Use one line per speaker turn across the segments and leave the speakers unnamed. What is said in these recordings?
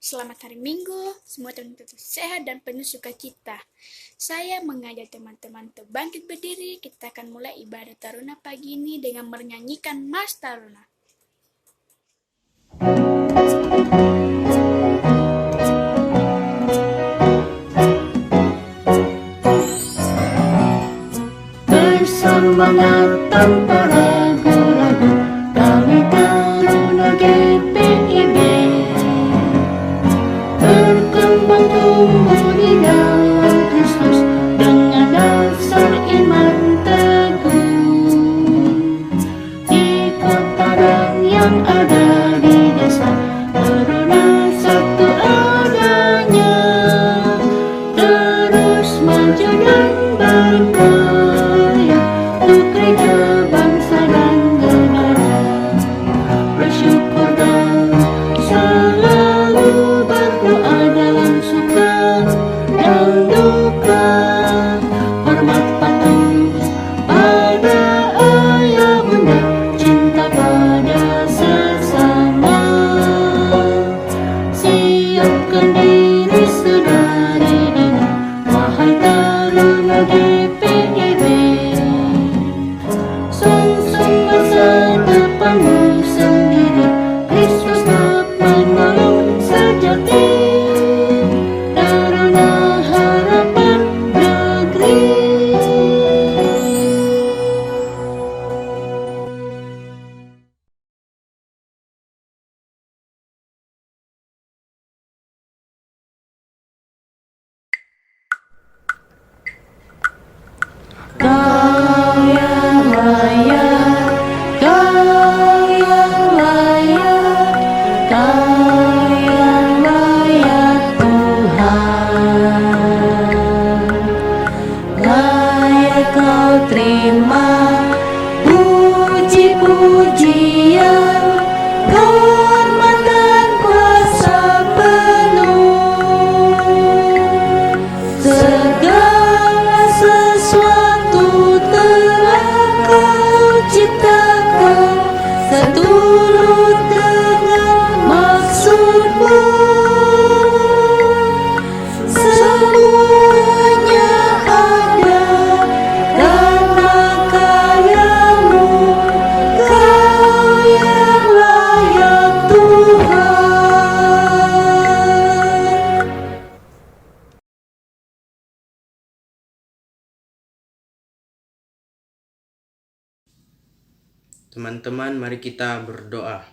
Selamat hari Minggu, semua teman-teman tetap sehat dan penuh sukacita. Saya mengajak teman-teman untuk bangkit berdiri. Kita akan mulai ibadah Taruna pagi ini dengan menyanyikan Mas Taruna.
Bersemangat tanpa ragu-ragu, kami Taruna GPIB berkembang tumbuh di dalam Kristus dengan dasar iman teguh. Ikut terang yang ada di desa, Taruna satu adanya, terus maju dan berkarya untuk gereja, bangsa dan negara. Bersyukur dan selalu berdoa dalam suka dan duka. Hormat patuh pada ayah bunda, cinta pada sesama. Siapkan diri sedari dini, wahai Taruna GPIB. Sungsung masa depanmu sendiri, Kristus tak penolong sejati. Taruna harapan negeri. Gaya raya, gaya raya, gaya raya Tuhan. Gaya kau terima puji-pujian, hormat dan kuasa penuh. Segala sesuatu telah kau ciptakan seturut dengan maksudmu. Semuanya ada karena karyamu, kau yang layak Tuhan.
Teman-teman, mari kita berdoa.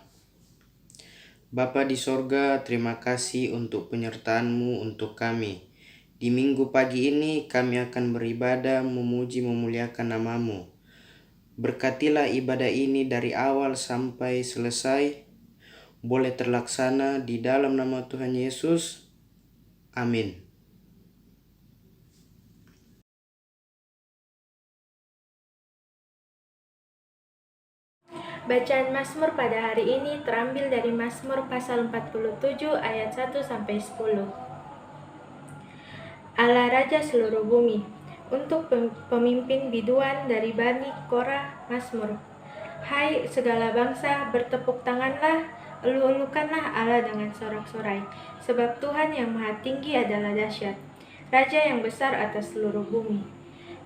Bapa di sorga, terima kasih untuk penyertaan-Mu untuk kami. Di minggu pagi ini kami akan beribadah, memuji, memuliakan nama-Mu. Berkatilah ibadah ini dari awal sampai selesai, boleh terlaksana di dalam nama Tuhan Yesus. Amin.
Bacaan Mazmur pada hari ini terambil dari Mazmur pasal 47 ayat 1-10. Allah Raja seluruh bumi, untuk pemimpin biduan dari Bani Korah Mazmur. Hai segala bangsa, bertepuk tanganlah, elu-elukanlah Allah dengan sorak-sorai, sebab Tuhan yang maha tinggi adalah dahsyat, Raja yang besar atas seluruh bumi.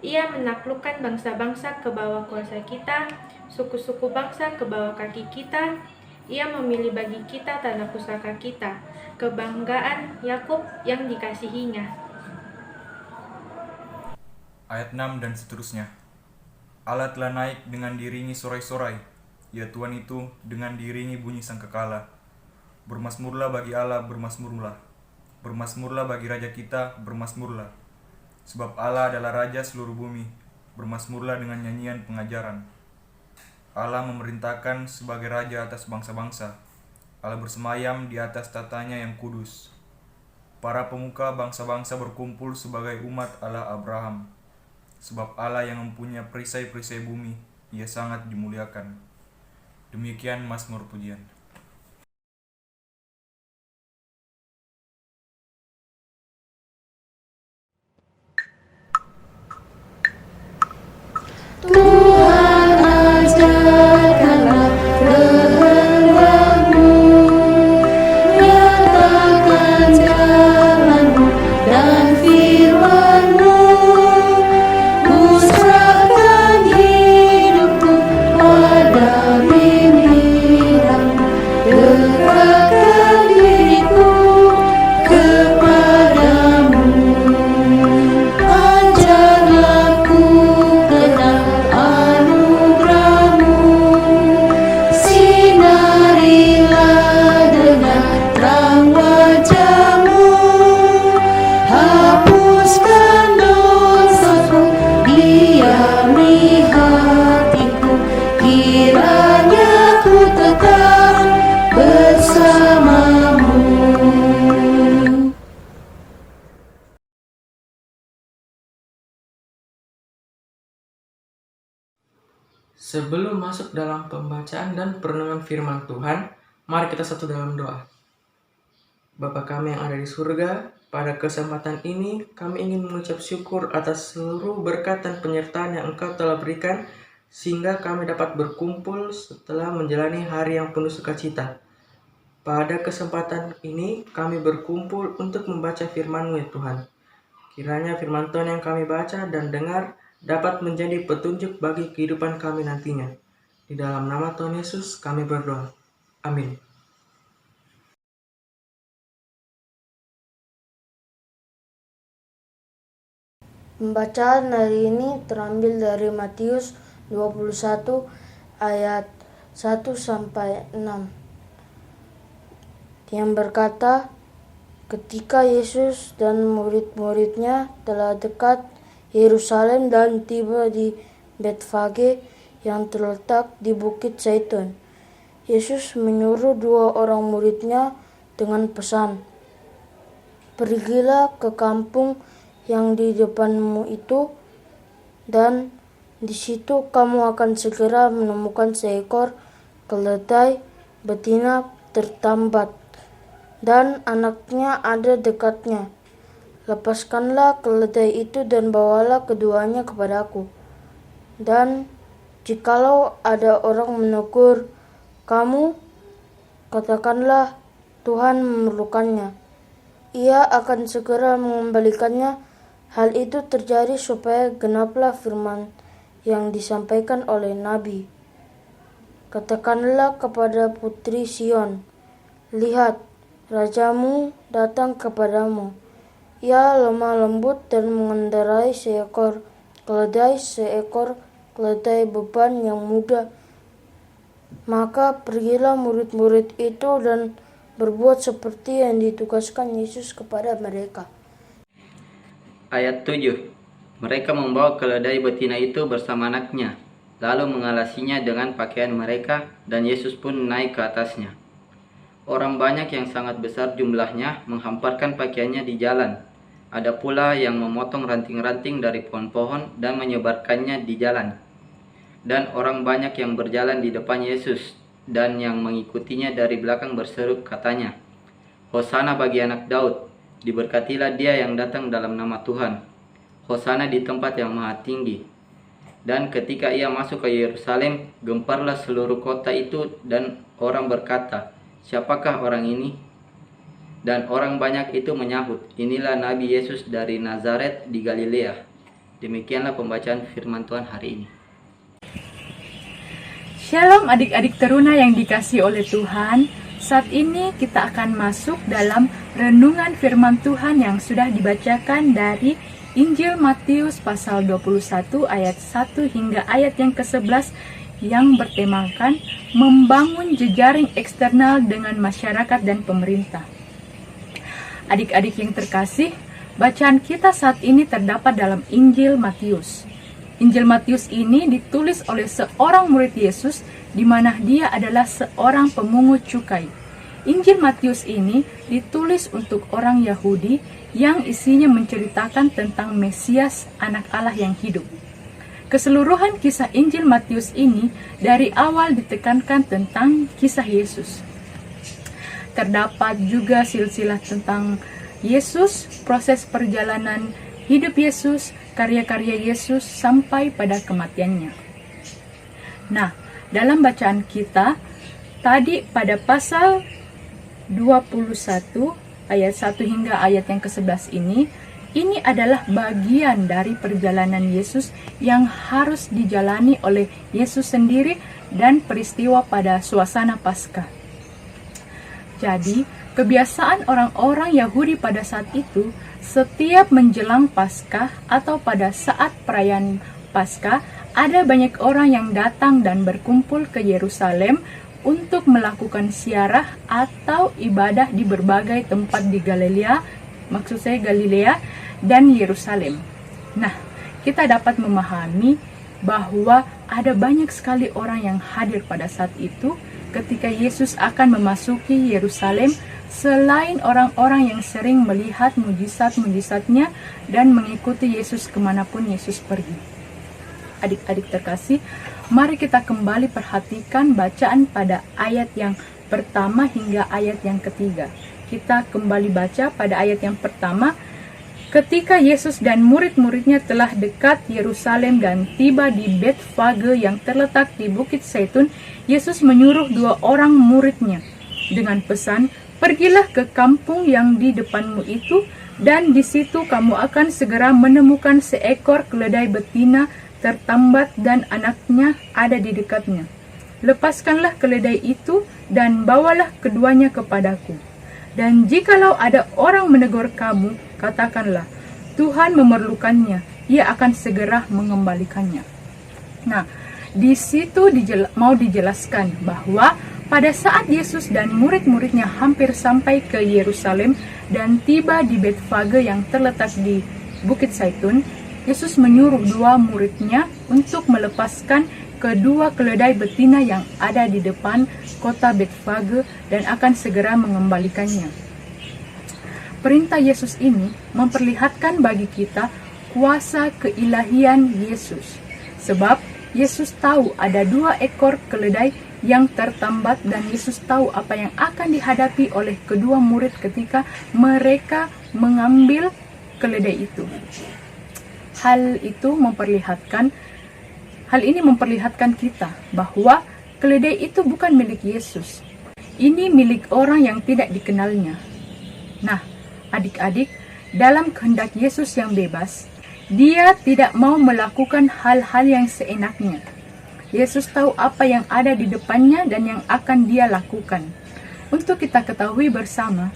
Ia menaklukkan bangsa-bangsa ke bawah kuasa kita, suku-suku bangsa ke bawah kaki kita. Ia memilih bagi kita tanah pusaka kita, kebanggaan Yakub yang dikasihinya.
Ayat 6 dan seterusnya. Allah telah naik dengan diringi sorai-sorai, ya Tuhan itu dengan diringi bunyi sangkakala. Bermasmurlah bagi Allah, bermasmurlah. Bermasmurlah bagi Raja kita, bermasmurlah. Sebab Allah adalah Raja seluruh bumi, bermasmurlah dengan nyanyian pengajaran. Allah memerintahkan sebagai Raja atas bangsa-bangsa. Allah bersemayam di atas tatanya yang kudus. Para pemuka bangsa-bangsa berkumpul sebagai umat Allah Abraham. Sebab Allah yang mempunyai perisai-perisai bumi, Ia sangat dimuliakan. Demikian Mazmur pujian.
Tuhan ajarkanlah kehendakmu, nyatakan
Sebelum masuk dalam pembacaan dan perenungan firman Tuhan, mari kita satu dalam doa. Bapa kami yang ada di surga, pada kesempatan ini kami ingin mengucap syukur atas seluruh berkat dan penyertaan yang Engkau telah berikan, sehingga kami dapat berkumpul setelah menjalani hari yang penuh sukacita. Pada kesempatan ini kami berkumpul untuk membaca firman-Mu ya Tuhan. Kiranya firman Tuhan yang kami baca dan dengar dapat menjadi petunjuk bagi kehidupan kami nantinya. Di dalam nama Tuhan Yesus kami berdoa. Amin.
Pembacaan hari ini terambil dari Matius 21 ayat 1 sampai 6. Yang berkata, ketika Yesus dan murid-muridnya telah dekat Yerusalem dan tiba di Betfage yang terletak di Bukit Zaitun, Yesus menyuruh 2 orang muridnya dengan pesan, "Pergilah ke kampung yang di depanmu itu, dan di situ kamu akan segera menemukan seekor keledai betina tertambat, dan anaknya ada dekatnya. Lepaskanlah keledai itu dan bawalah keduanya kepadaku. Dan jikalau ada orang menegur kamu, katakanlah Tuhan memerlukannya. Ia akan segera mengembalikannya. Hal itu terjadi supaya genaplah firman yang disampaikan oleh Nabi. Katakanlah kepada putri Sion, lihat, rajamu datang kepadamu. Ia lemah lembut dan mengendarai seekor keledai beban yang mudah. Maka pergilah murid-murid itu dan berbuat seperti yang ditugaskan Yesus kepada mereka."
Ayat 7. Mereka membawa keledai betina itu bersama anaknya, lalu mengalasinya dengan pakaian mereka, dan Yesus pun naik ke atasnya. Orang banyak yang sangat besar jumlahnya menghamparkan pakaiannya di jalan. Ada pula yang memotong ranting-ranting dari pohon-pohon dan menyebarkannya di jalan. Dan orang banyak yang berjalan di depan Yesus dan yang mengikutinya dari belakang berseru katanya, "Hosana bagi anak Daud, diberkatilah dia yang datang dalam nama Tuhan. Hosana di tempat yang maha tinggi." Dan ketika ia masuk ke Yerusalem, gemparlah seluruh kota itu, dan orang berkata, "Siapakah orang ini?" Dan orang banyak itu menyahut, "Inilah Nabi Yesus dari Nazaret di Galilea." Demikianlah pembacaan firman Tuhan hari ini.
Shalom adik-adik teruna yang dikasihi oleh Tuhan. Saat ini kita akan masuk dalam renungan firman Tuhan yang sudah dibacakan dari Injil Matius pasal 21 ayat 1 hingga ayat yang ke-11 yang bertemakan membangun jejaring eksternal dengan masyarakat dan pemerintah. Adik-adik yang terkasih, bacaan kita saat ini terdapat dalam Injil Matius. Injil Matius ini ditulis oleh seorang murid Yesus, di mana dia adalah seorang pemungut cukai. Injil Matius ini ditulis untuk orang Yahudi yang isinya menceritakan tentang Mesias, anak Allah yang hidup. Keseluruhan kisah Injil Matius ini dari awal ditekankan tentang kisah Yesus. Terdapat juga silsilah tentang Yesus, proses perjalanan hidup Yesus, karya-karya Yesus sampai pada kematiannya. Nah, dalam bacaan kita tadi pada pasal 21 ayat 1 hingga ayat yang ke-11 ini adalah bagian dari perjalanan Yesus yang harus dijalani oleh Yesus sendiri dan peristiwa pada suasana Paskah. Jadi, kebiasaan orang-orang Yahudi pada saat itu, setiap menjelang Paskah atau pada saat perayaan Paskah, ada banyak orang yang datang dan berkumpul ke Yerusalem untuk melakukan ziarah atau ibadah di berbagai tempat di Galilea, maksud saya Galilea dan Yerusalem. Nah, kita dapat memahami bahwa ada banyak sekali orang yang hadir pada saat itu ketika Yesus akan memasuki Yerusalem, selain orang-orang yang sering melihat mujizat-mujizatnya dan mengikuti Yesus kemanapun Yesus pergi. Adik-adik terkasih, mari kita kembali perhatikan bacaan pada ayat yang pertama hingga ayat yang ketiga. Kita kembali baca pada ayat yang pertama. Ketika Yesus dan murid-muridnya telah dekat Yerusalem dan tiba di Betfage yang terletak di Bukit Zaitun, Yesus menyuruh 2 orang muridnya dengan pesan, "Pergilah ke kampung yang di depanmu itu, dan di situ kamu akan segera menemukan seekor keledai betina tertambat dan anaknya ada di dekatnya. Lepaskanlah keledai itu dan bawalah keduanya kepadaku. Dan jikalau ada orang menegur kamu, katakanlah, Tuhan memerlukannya, ia akan segera mengembalikannya." Nah, di situ mau dijelaskan bahwa pada saat Yesus dan murid-muridnya hampir sampai ke Yerusalem dan tiba di Betfage yang terletak di Bukit Zaitun, Yesus menyuruh 2 muridnya untuk melepaskan kedua keledai betina yang ada di depan kota Betfage dan akan segera mengembalikannya. Perintah Yesus ini memperlihatkan bagi kita kuasa keilahian Yesus. Sebab Yesus tahu ada 2 ekor keledai yang tertambat dan Yesus tahu apa yang akan dihadapi oleh kedua murid ketika mereka mengambil keledai itu. Hal ini memperlihatkan kita bahwa keledai itu bukan milik Yesus. Ini milik orang yang tidak dikenalnya. Nah, adik-adik, dalam kehendak Yesus yang bebas, Dia tidak mau melakukan hal-hal yang seenaknya. Yesus tahu apa yang ada di depannya dan yang akan Dia lakukan. Untuk kita ketahui bersama,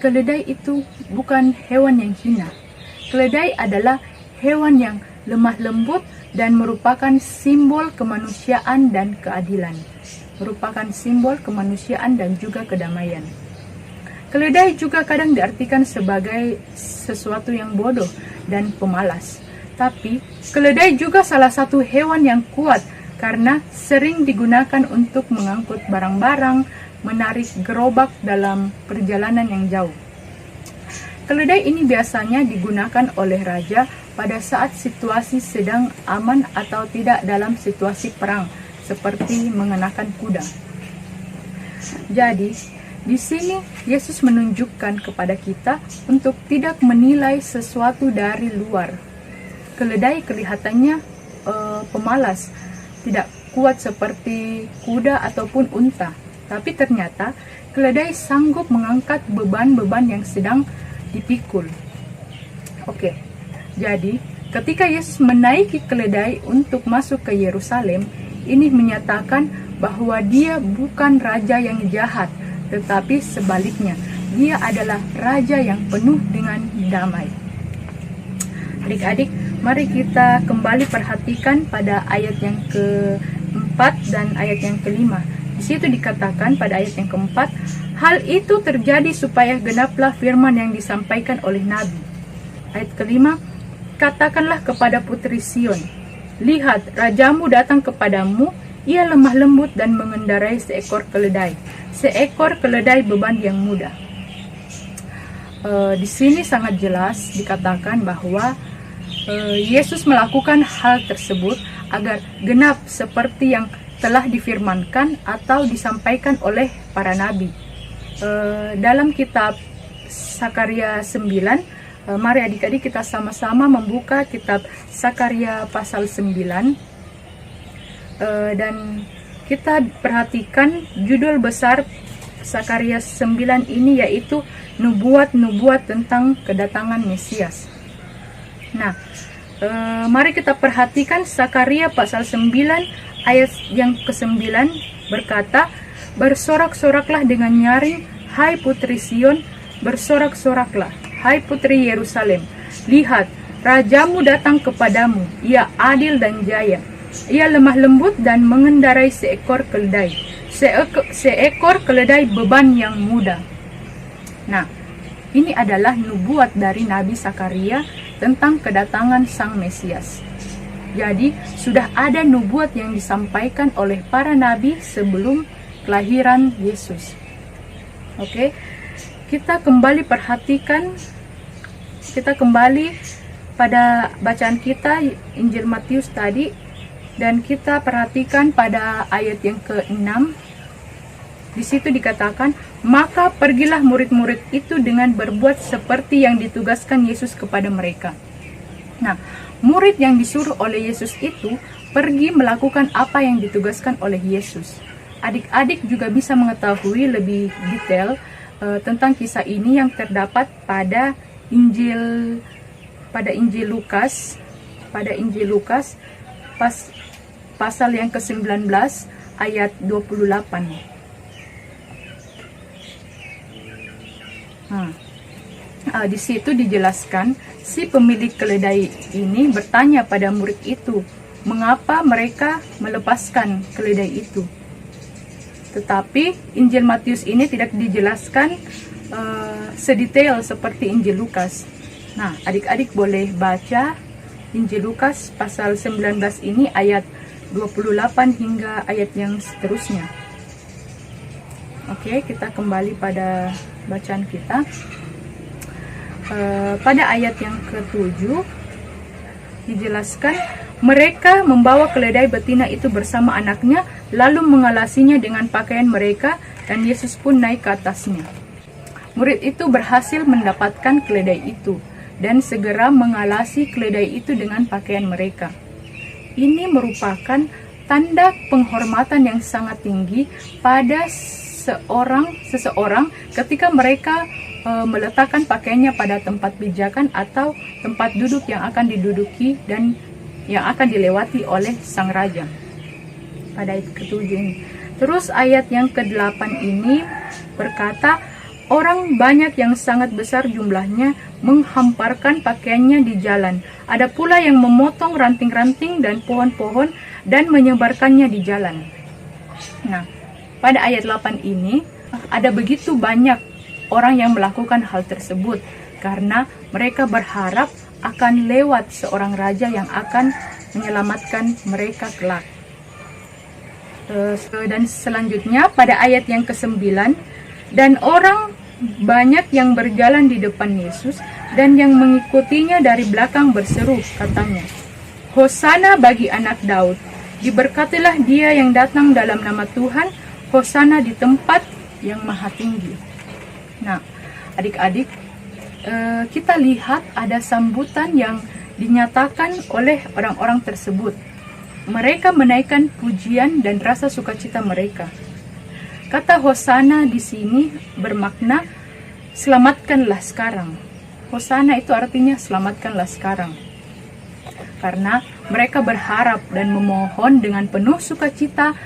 keledai itu bukan hewan yang hina. Keledai adalah hewan yang lemah lembut dan merupakan simbol kemanusiaan dan keadilan. Merupakan simbol kemanusiaan dan juga kedamaian. Keledai juga kadang diartikan sebagai sesuatu yang bodoh dan pemalas. Tapi, keledai juga salah satu hewan yang kuat karena sering digunakan untuk mengangkut barang-barang, menarik gerobak dalam perjalanan yang jauh. Keledai ini biasanya digunakan oleh raja pada saat situasi sedang aman atau tidak dalam situasi perang, seperti mengenakan kuda. Jadi, di sini Yesus menunjukkan kepada kita untuk tidak menilai sesuatu dari luar. Keledai kelihatannya pemalas, tidak kuat seperti kuda ataupun unta. Tapi ternyata keledai sanggup mengangkat beban-beban yang sedang dipikul. Oke, jadi ketika Yesus menaiki keledai untuk masuk ke Yerusalem, ini menyatakan bahwa Dia bukan raja yang jahat, tetapi sebaliknya, Dia adalah raja yang penuh dengan damai. Adik-adik, mari kita kembali perhatikan pada ayat yang ke-4 dan ayat yang ke-5. Di situ dikatakan pada ayat yang ke-4, hal itu terjadi supaya genaplah firman yang disampaikan oleh Nabi. Ayat ke-5, katakanlah kepada putri Sion, lihat, rajamu datang kepadamu, ia lemah lembut dan mengendarai seekor keledai beban yang mudah. Di sini sangat jelas dikatakan bahwa Yesus melakukan hal tersebut agar genap seperti yang telah difirmankan atau disampaikan oleh para nabi. Dalam kitab Sakaria 9, mari adik-adik kita sama-sama membuka kitab Sakaria pasal 9. Dan kita perhatikan judul besar Sakaria 9 ini yaitu nubuat-nubuat tentang kedatangan Mesias. Nah, mari kita perhatikan Sakaria pasal 9 ayat yang ke-9 berkata, bersorak-soraklah dengan nyaring, hai putri Sion, bersorak-soraklah, hai putri Yerusalem. Lihat, rajamu datang kepadamu, ia adil dan jaya. Ia lemah lembut dan mengendarai seekor keledai. Seekor keledai beban yang mudah. Nah, ini adalah nubuat dari Nabi Sakaria tentang kedatangan Sang Mesias. Jadi, sudah ada nubuat yang disampaikan oleh para nabi sebelum kelahiran Yesus. Oke, kita kembali perhatikan, kita kembali pada bacaan kita Injil Matius tadi. Dan kita perhatikan pada ayat yang ke-6, di situ dikatakan, maka pergilah murid-murid itu dengan berbuat seperti yang ditugaskan Yesus kepada mereka. Nah, murid yang disuruh oleh Yesus itu pergi melakukan apa yang ditugaskan oleh Yesus. Adik-adik juga bisa mengetahui lebih detail tentang kisah ini yang terdapat pada Injil Lukas, pasal yang ke-19 ayat 28. Di situ dijelaskan, si pemilik keledai ini bertanya pada murid itu, mengapa mereka melepaskan keledai itu. Tetapi Injil Matius ini tidak dijelaskan sedetail seperti Injil Lukas. Nah, adik-adik boleh baca Injil Lukas pasal 19 ini ayat 28 hingga ayat yang seterusnya. Oke, kita kembali pada bacaan kita. Pada ayat yang ke-7 dijelaskan, mereka membawa keledai betina itu bersama anaknya, lalu mengalasinya dengan pakaian mereka, dan Yesus pun naik ke atasnya. Murid itu berhasil mendapatkan keledai itu, dan segera mengalasi keledai itu dengan pakaian mereka. Ini merupakan tanda penghormatan yang sangat tinggi pada seseorang ketika mereka meletakkan pakaiannya pada tempat pijakan atau tempat duduk yang akan diduduki dan yang akan dilewati oleh sang raja. Pada ayat ke-7 ini. Terus ayat yang ke-8 ini berkata, orang banyak yang sangat besar jumlahnya menghamparkan pakaiannya di jalan. Ada pula yang memotong ranting-ranting dan pohon-pohon dan menyebarkannya di jalan. Nah, pada ayat 8 ini ada begitu banyak orang yang melakukan hal tersebut karena mereka berharap akan lewat seorang raja yang akan menyelamatkan mereka kelak. Dan selanjutnya pada ayat yang ke-9, dan orang banyak yang berjalan di depan Yesus dan yang mengikutinya dari belakang berseru, katanya, Hosana bagi anak Daud, diberkatilah dia yang datang dalam nama Tuhan, Hosana di tempat yang maha tinggi. Nah, adik-adik, kita lihat ada sambutan yang dinyatakan oleh orang-orang tersebut. Mereka menaikkan pujian dan rasa sukacita mereka. Kata Hosana di sini bermakna selamatkanlah sekarang. Hosana itu artinya selamatkanlah sekarang. Karena mereka berharap dan memohon dengan penuh sukacita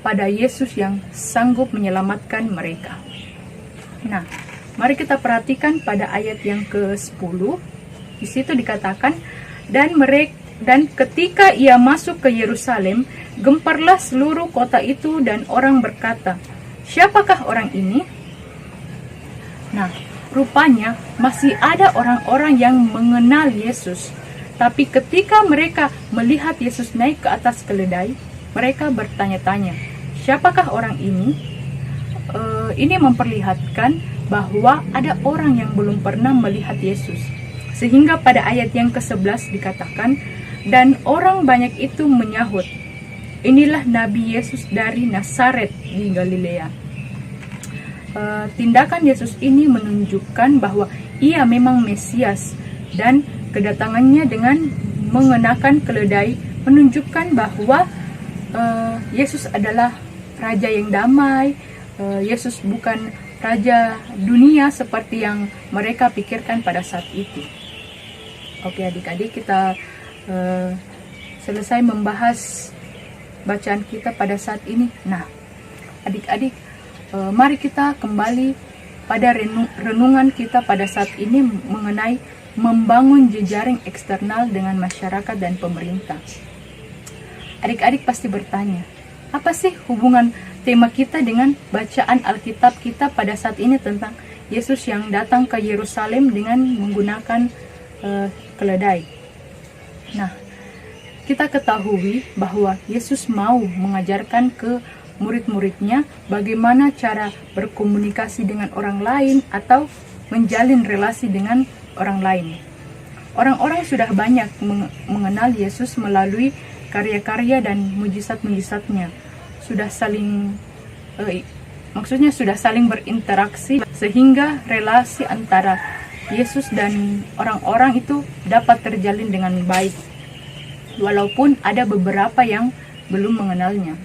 pada Yesus yang sanggup menyelamatkan mereka. Nah, mari kita perhatikan pada ayat yang ke-10. Di situ dikatakan, dan ketika ia masuk ke Yerusalem, gemparlah seluruh kota itu dan orang berkata, siapakah orang ini? Nah, rupanya masih ada orang-orang yang mengenal Yesus. Tapi ketika mereka melihat Yesus naik ke atas keledai, mereka bertanya-tanya, siapakah orang ini? Ini memperlihatkan bahwa ada orang yang belum pernah melihat Yesus. Sehingga pada ayat yang ke-11 dikatakan, dan orang banyak itu menyahut, inilah Nabi Yesus dari Nazaret di Galilea. Tindakan Yesus ini menunjukkan bahwa ia memang Mesias, dan kedatangannya dengan mengenakan keledai menunjukkan bahwa Yesus adalah Raja yang damai. Yesus bukan raja dunia seperti yang mereka pikirkan pada saat itu. Oke, adik-adik, kita selesai membahas bacaan kita pada saat ini. Nah, adik-adik, mari kita kembali pada renungan kita pada saat ini mengenai membangun jejaring eksternal dengan masyarakat dan pemerintah. Adik-adik pasti bertanya, apa sih hubungan tema kita dengan bacaan Alkitab kita pada saat ini tentang Yesus yang datang ke Yerusalem dengan menggunakan keledai? Nah, kita ketahui bahwa Yesus mau mengajarkan ke murid-muridnya bagaimana cara berkomunikasi dengan orang lain atau menjalin relasi dengan orang lain. Orang-orang sudah banyak mengenal Yesus melalui karya-karya dan mujizat-mujizatnya. Sudah saling sudah saling berinteraksi sehingga relasi antara Yesus dan orang-orang itu dapat terjalin dengan baik, walaupun ada beberapa yang belum mengenalnya.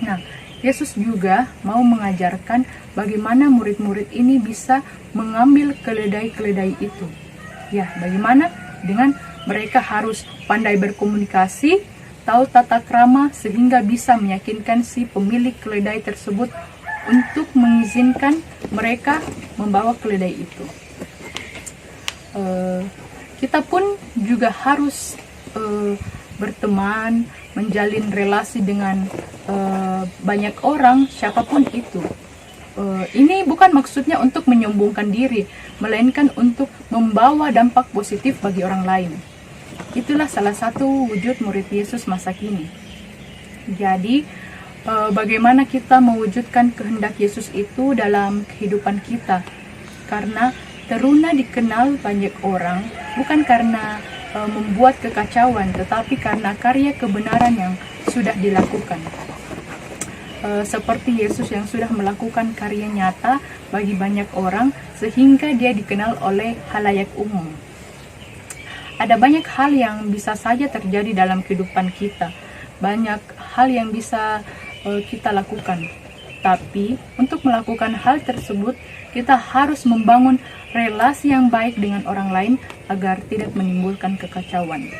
Nah, Yesus juga mau mengajarkan bagaimana murid-murid ini bisa mengambil keledai-keledai itu. Ya, bagaimana? Dengan mereka harus pandai berkomunikasi, tahu tata krama sehingga bisa meyakinkan si pemilik keledai tersebut untuk mengizinkan mereka membawa keledai itu. Kita pun juga harus berteman, menjalin relasi dengan banyak orang, siapapun itu. Ini bukan maksudnya untuk menyombongkan diri, melainkan untuk membawa dampak positif bagi orang lain. Itulah salah satu wujud murid Yesus masa kini. Jadi, bagaimana kita mewujudkan kehendak Yesus itu dalam kehidupan kita? Karena teruna dikenal banyak orang bukan karena membuat kekacauan, tetapi karena karya kebenaran yang sudah dilakukan. Seperti Yesus yang sudah melakukan karya nyata bagi banyak orang sehingga dia dikenal oleh halayak umum. Ada banyak hal yang bisa saja terjadi dalam kehidupan kita. Banyak hal yang bisa kita lakukan. Tapi untuk melakukan hal tersebut, kita harus membangun relasi yang baik dengan orang lain agar tidak menimbulkan kekacauan.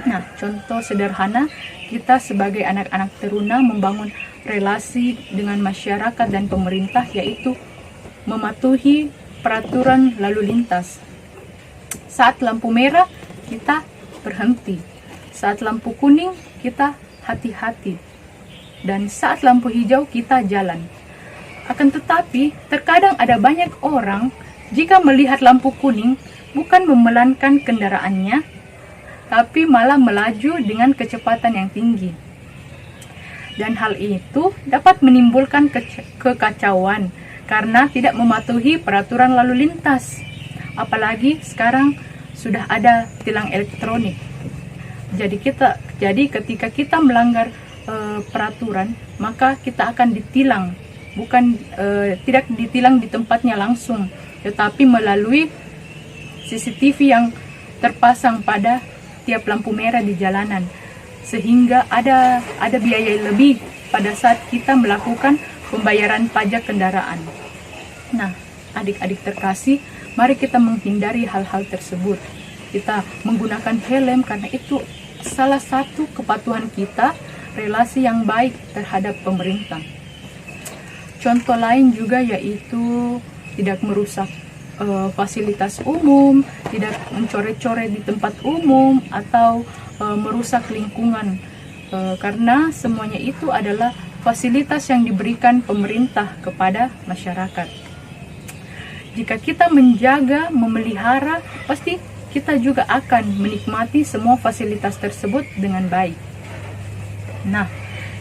Nah, contoh sederhana, kita sebagai anak-anak teruna membangun relasi dengan masyarakat dan pemerintah, yaitu mematuhi peraturan lalu lintas. Saat lampu merah, kita berhenti. Saat lampu kuning, kita hati-hati. Dan saat lampu hijau, kita jalan. Akan tetapi, terkadang ada banyak orang, jika melihat lampu kuning, bukan memelankan kendaraannya, tapi malah melaju dengan kecepatan yang tinggi. Dan hal itu dapat menimbulkan kekacauan karena tidak mematuhi peraturan lalu lintas. Apalagi sekarang sudah ada tilang elektronik. Jadi ketika kita melanggar peraturan, maka kita akan ditilang. Bukan tidak ditilang di tempatnya langsung, tetapi melalui CCTV yang terpasang pada tiap lampu merah di jalanan. Sehingga ada biaya lebih pada saat kita melakukan pembayaran pajak kendaraan. Nah, adik-adik terkasih, mari kita menghindari hal-hal tersebut. Kita menggunakan helm karena itu salah satu kepatuhan kita, relasi yang baik terhadap pemerintah. Contoh lain juga yaitu tidak merusak fasilitas umum, tidak mencoret-coret di tempat umum, atau merusak lingkungan, karena semuanya itu adalah fasilitas yang diberikan pemerintah kepada masyarakat. Jika kita menjaga, memelihara, pasti kita juga akan menikmati semua fasilitas tersebut dengan baik. Nah,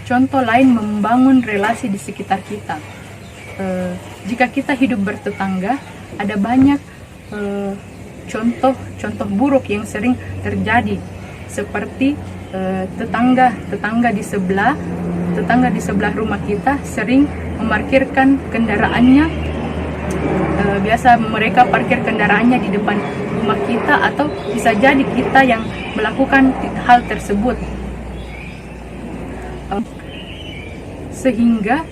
contoh lain membangun relasi di sekitar kita. Jika kita hidup bertetangga, ada banyak contoh buruk yang sering terjadi, seperti tetangga di sebelah rumah kita sering memarkirkan kendaraannya. Biasa mereka parkir kendaraannya di depan rumah kita, atau bisa jadi kita yang melakukan hal tersebut, sehingga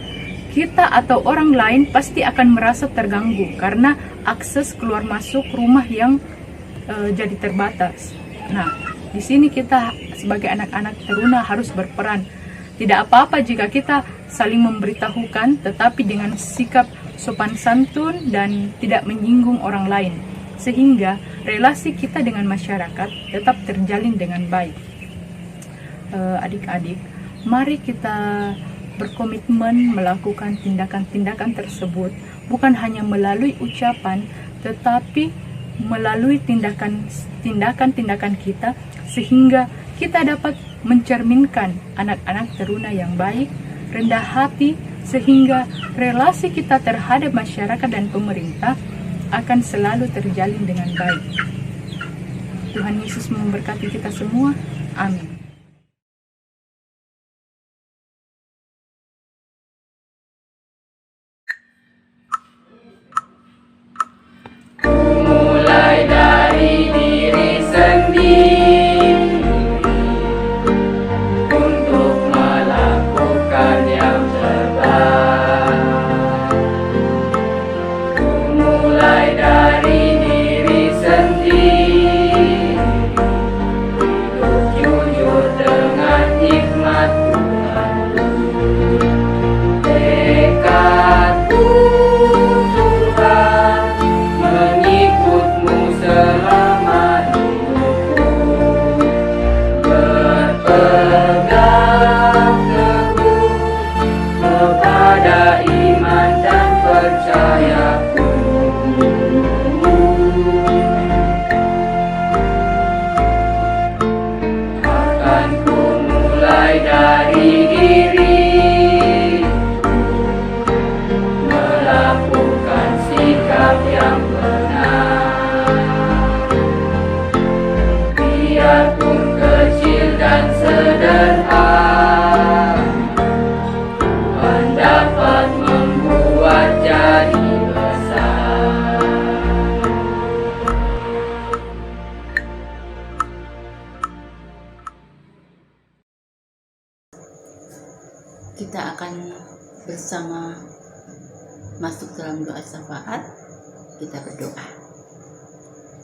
kita atau orang lain pasti akan merasa terganggu karena akses keluar masuk rumah yang jadi terbatas. Nah, di sini kita sebagai anak-anak teruna harus berperan. Tidak apa-apa jika kita saling memberitahukan, tetapi dengan sikap sopan santun dan tidak menyinggung orang lain, sehingga relasi kita dengan masyarakat tetap terjalin dengan baik. Adik-adik, mari kita berkomitmen melakukan tindakan-tindakan tersebut, bukan hanya melalui ucapan, tetapi melalui tindakan-tindakan kita, sehingga kita dapat mencerminkan anak-anak teruna yang baik, rendah hati, sehingga relasi kita terhadap masyarakat dan pemerintah akan selalu terjalin dengan baik. Tuhan Yesus memberkati kita semua. Amin.
masuk dalam doa syafaat, kita berdoa.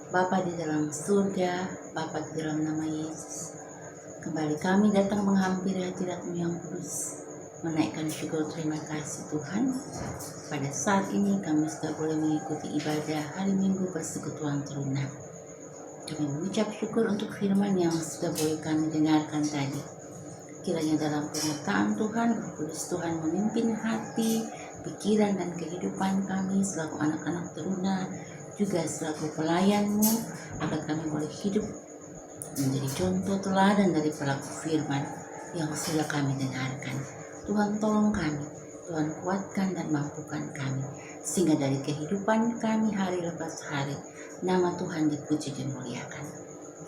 Bapa di dalam surga, Bapa di dalam nama Yesus, kembali kami datang menghampiri hadirat-Mu yang kudus, menaikkan syukur terima kasih Tuhan. Pada saat ini kami sudah boleh mengikuti ibadah hari Minggu Persekutuan Teruna. Kami mengucap syukur untuk firman yang sudah boleh kami dengarkan tadi. Kiranya dalam penyertaan Tuhan, Roh Kudus Tuhan memimpin hati, pikiran dan kehidupan kami selaku anak-anak teruna, juga selaku pelayan-Mu, agar kami boleh hidup menjadi contoh teladan dari pelaku firman yang sudah kami dengarkan. Tuhan tolong kami, Tuhan kuatkan dan mampukan kami, sehingga dari kehidupan kami hari lepas hari, nama Tuhan dipuji dan muliakan.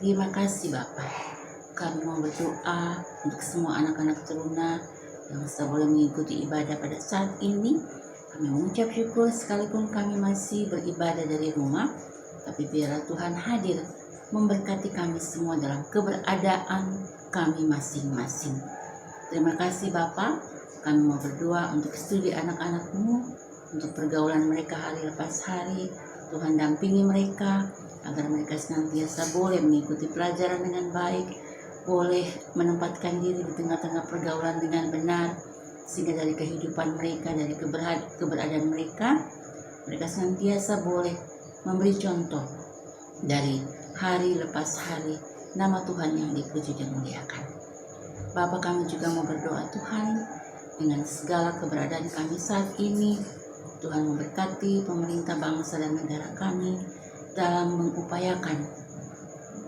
Terima kasih Bapa. Kami mau berdoa untuk semua anak-anak teruna yang sudah boleh mengikuti ibadah pada saat ini. Kami mengucap syukur sekalipun kami masih beribadah dari rumah, tapi biarlah Tuhan hadir memberkati kami semua dalam keberadaan kami masing-masing. Terima kasih Bapa. Kami mau berdoa untuk studi anak-anak-Mu, untuk pergaulan mereka hari lepas hari. Tuhan dampingi mereka agar mereka senantiasa boleh mengikuti pelajaran dengan baik, boleh menempatkan diri di tengah-tengah pergaulan dengan benar, sehingga dari kehidupan mereka, dari keberadaan mereka, mereka senantiasa boleh memberi contoh dari hari lepas hari, nama Tuhan yang dipuji dan muliakan. Bapa, kami juga mau berdoa Tuhan, dengan segala keberadaan kami saat ini, Tuhan memberkati pemerintah bangsa dan negara kami dalam mengupayakan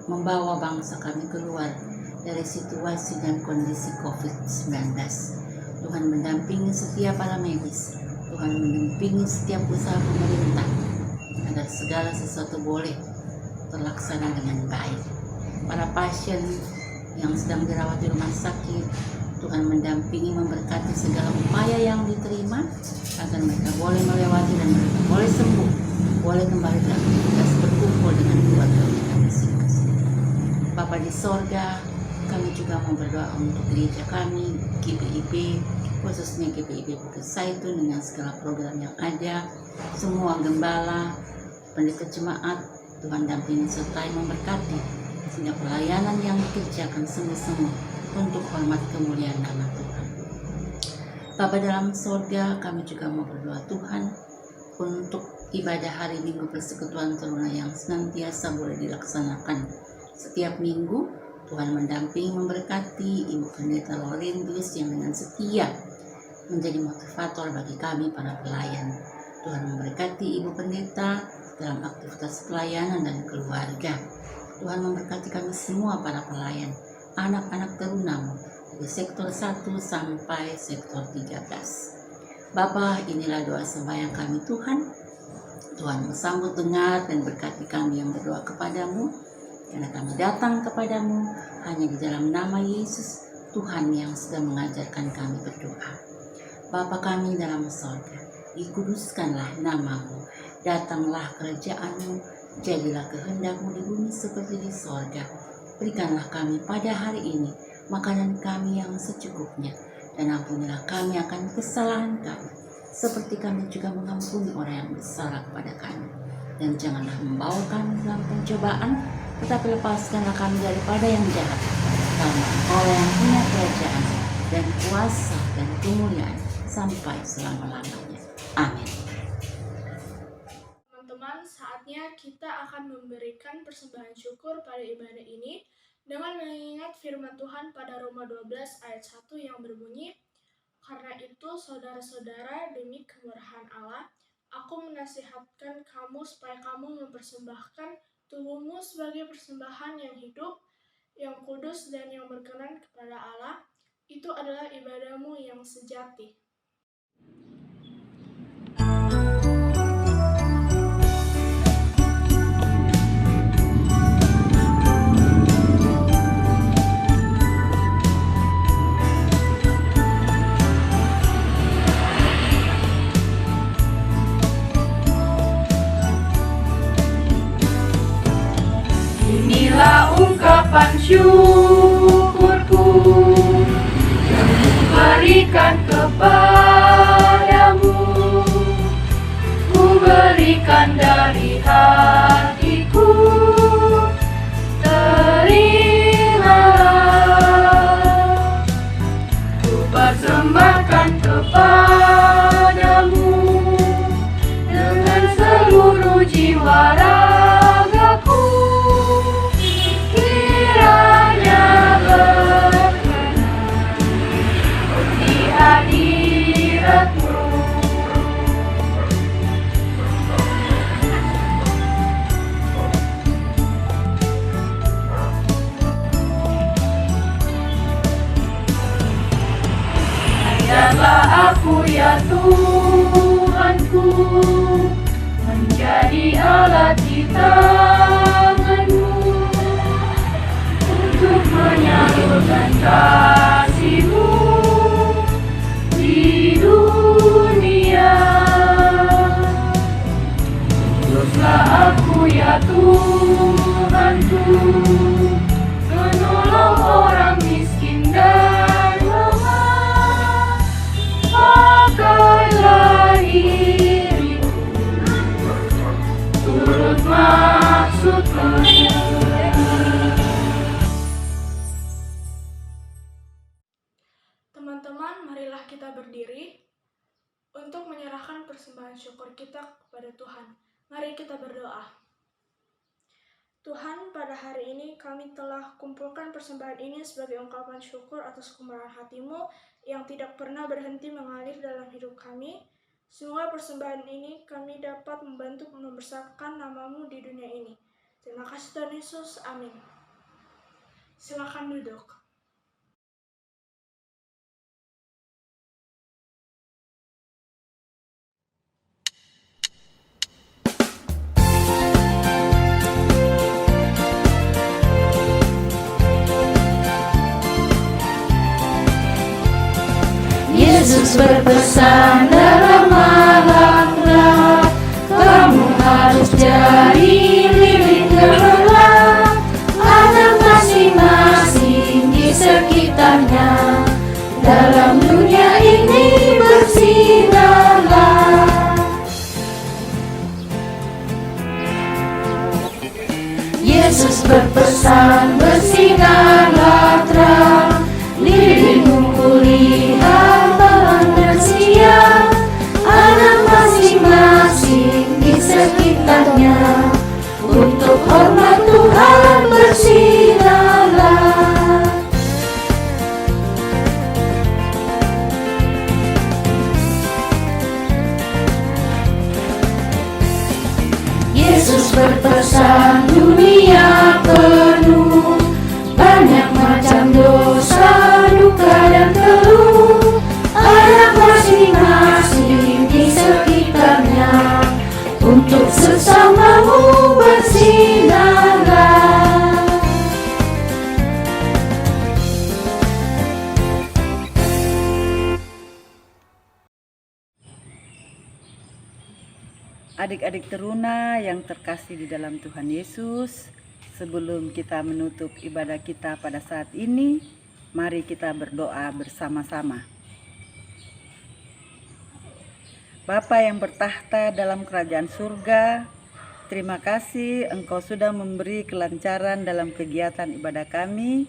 membawa bangsa kami keluar dari situasi dan kondisi COVID-19. Tuhan mendampingi setiap para medis, Tuhan mendampingi setiap usaha pemerintah agar segala sesuatu boleh terlaksana dengan baik. Para pasien yang sedang dirawat di rumah sakit, Tuhan mendampingi, memberkati segala upaya yang diterima agar mereka boleh melewati dan mereka boleh sembuh, boleh kembali beraktivitas berkumpul dengan keluarga mereka masing-masing. Bapa di sorga, kami juga mau berdoa untuk gereja kami, GPIB, khususnya GPIB Bukit Zaitun dengan segala program yang ada, semua gembala, pendeta jemaat, Tuhan dampingi sertai memberkati, sehingga pelayanan yang dikerjakan sungguh-sungguh untuk hormat kemuliaan nama Tuhan. Bapa dalam sorga, kami juga mau berdoa Tuhan untuk ibadah hari Minggu Persekutuan Teruna yang senantiasa boleh dilaksanakan setiap minggu. Tuhan mendampingi, memberkati Ibu Pendeta Laurentius yang dengan setia menjadi motivator bagi kami para pelayan. Tuhan memberkati Ibu Pendeta dalam aktivitas pelayanan dan keluarga. Tuhan memberkati kami semua para pelayan, anak-anak teruna-Mu dari sektor 1 sampai sektor 13. Bapa, inilah doa sembahyang kami Tuhan. Tuhan sambut dengar dan berkati kami yang berdoa kepadamu, karena kami datang kepadamu hanya di dalam nama Yesus, Tuhan yang sudah mengajarkan kami berdoa. Bapa kami dalam sorga, dikuduskanlah nama-Mu, datanglah kerajaan-Mu, jadilah kehendak-Mu di bumi seperti di sorga. Berikanlah kami pada hari ini makanan kami yang secukupnya, dan ampunilah kami akan kesalahan kami, seperti kami juga mengampuni orang yang bersalah kepada kami. Dan janganlah membawa kami dalam pencobaan, tetapi lepaskanlah kami daripada yang jahat. Karena Engkau yang punya kerajaan dan kuasa dan kemuliaan sampai selama-lamanya. Amin.
Teman-teman, saatnya kita akan memberikan persembahan syukur pada ibadah ini dengan mengingat firman Tuhan pada Roma 12 ayat 1 yang berbunyi, "Karena itu, saudara-saudara, demi kemurahan Allah, aku menasihatkan kamu supaya kamu mempersembahkan tubuhmu sebagai persembahan yang hidup, yang kudus dan yang berkenan kepada Allah. Itu adalah ibadahmu yang sejati."
Inilah ungkapan syukurku yang kuberikan kepadamu, sampaikan dari hatiku. Terimalah, ku persembahkan kepadamu dengan seluruh jiwa ragaku. Kiranya berkenan di hadirat-Mu. Ajarlah aku ya Tuhanku, menjadi alat di tangan-Mu untuk menyalurkan kasih-Mu di dunia. Teruslah aku ya Tuhanku, menolong orang miskin dan lemah. Pakailah diriku turut maksud-Mu.
Teman-teman, marilah kita berdiri untuk menyerahkan persembahan syukur kita kepada Tuhan. Mari kita berdoa. Tuhan, pada hari ini kami telah kumpulkan persembahan ini sebagai ungkapan syukur atas kemurahan hati-Mu yang tidak pernah berhenti mengalir dalam hidup kami. Semoga persembahan ini kami dapat membantu membesarkan nama-Mu di dunia ini. Terima kasih Tuhan Yesus, amin. Silakan duduk.
Yesus berpesan dalam Al-Quran, kamu harus jadi lilin gemilang, ada masing-masing di sekitarnya. Dalam dunia ini bersinarlah. Yesus berpesan, bersinarlah terang, lilinmu kulihat bersiar, anak masing-masing di sekitarnya. Untuk hormat Tuhan bersinarlah. Yesus berpesan, dunia penuh banyak macam dosa, duka dan keluh, anak masing-masing di sekitarnya. Untuk sesamamu bersinarlah.
Adik-adik teruna yang terkasih di dalam Tuhan Yesus, sebelum kita menutup ibadah kita pada saat ini, mari kita berdoa bersama-sama. Bapa yang bertahta dalam kerajaan surga, terima kasih Engkau sudah memberi kelancaran dalam kegiatan ibadah kami.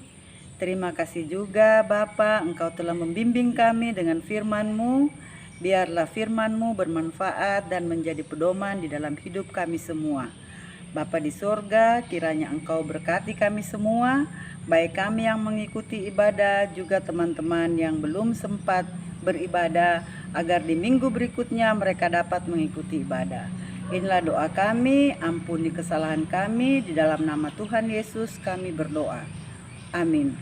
Terima kasih juga Bapa, Engkau telah membimbing kami dengan firman-Mu. Biarlah firman-Mu bermanfaat dan menjadi pedoman di dalam hidup kami semua. Bapa di surga, kiranya Engkau berkati kami semua, baik kami yang mengikuti ibadah, juga teman-teman yang belum sempat beribadah, agar di minggu berikutnya mereka dapat mengikuti ibadah. Inilah doa kami, ampuni kesalahan kami, di dalam nama Tuhan Yesus kami berdoa. Amin.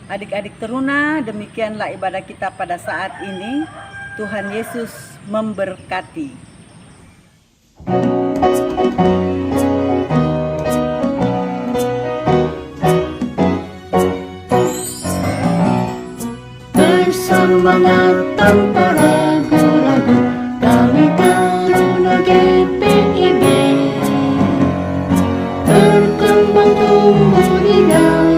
Adik-adik teruna, demikianlah ibadah kita pada saat ini. Tuhan Yesus memberkati.
Bersama tanpa ragu-ragu, kami Taruna GPIB berkembang tumbuh di dalam